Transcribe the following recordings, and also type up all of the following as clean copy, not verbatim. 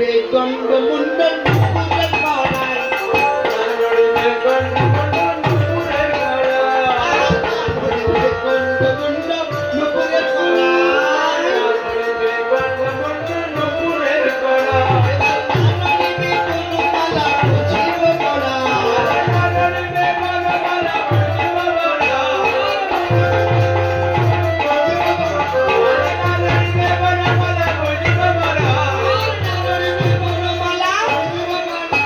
নড়িবে গন্ধমুন্ডন নুপুরের গড়ায়, নড়িবে গন্ধমুন্ডন নুপুরের গড়ায়, নড়িবে গন্ধমুন্ডন নুপুরের গড়ায়, নড়িবে গন্ধমুন্ডন নুপুরের গড়ায়, নড়িবে বনমালা বুঝিব গড়ায়, নড়িবে বনমালা বুঝিব গড়ায়, নড়িবে বনমালা বুঝিব গড়ায়, নড়িবে বনমালা বুঝিব গড়ায়।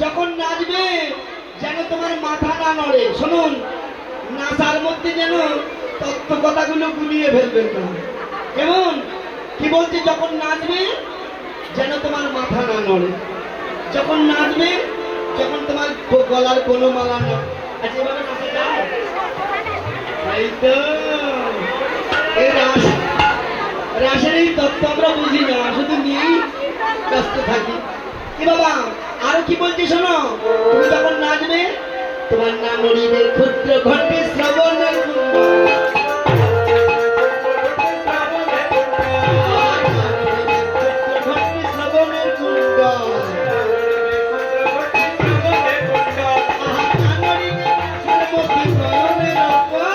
যখন নাচবে যেন তোমার মাথা না নড়ে। শুনুন, নাচার মধ্যে যেন তত্ত্ব কথাগুলো গুলিয়ে ফেলবেন না। কেমন কি বলছি? যখন নাচবে যেন তোমার মাথা না নড়ে। যখন নাচবে, যখন তোমার গলার কোনো মালা না। আচ্ছা, এভাবে নাচা যায়? তাই তো এই রাসের এই তত্ত্ব আমরা বুঝি না, শুধু নিয়েই ব্যস্ত থাকি। কি বাবা, আরো কি বলছি শোনো, তুমি যখন নাচবে তোমার না নড়িবে ক্ষুদ্র ঘণ্টে শ্রবণের কুণ্ডল, ঘণ্টে শ্রবণের কুণ্ডল, না নড়িবে সর্বতি নয়নের অপার।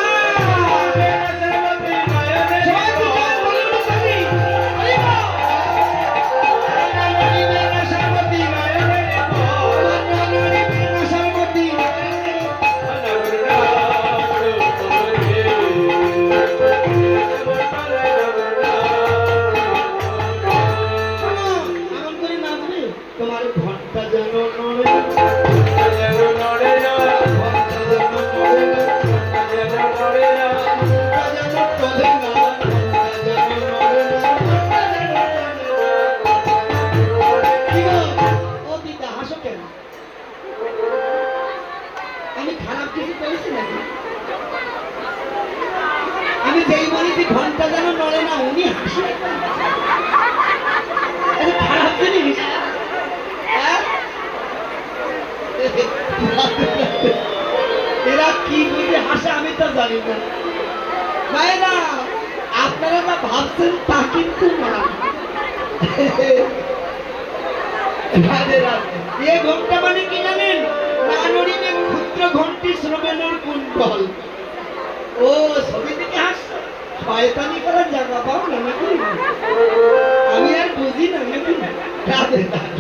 তোমার ঘন্টা যেন নড়ে, ঘন্টা যেন নড়ে না, ঘন্টা যেন টলে না, ঘন্টা যেন নড়ে না, কি গো? ও দিদা, হাসো কেন? আমি খারাপ কিছু করেছি নাকি? আমি যেই বলেছি ঘন্টা যেন নড়ে না, উনি হাসি। এটা খারাপ জিনিস। হ্যাঁ? এরা কি বুঝে হাসে আমি তো জানি না। ভাইরা, আপনারা যা ভাবছেন তা কিন্তু না। এ ঘন্টা মানে কি জানেন? না নড়িবে ক্ষুদ্র ঘন্টি শ্রবণের কুণ্ডল। ও ছবি থেকে হাসছে, শয়তানি করার জায়গা পাও না নাকি? আমি আর বুঝি না নাকি? রাধে রাধে।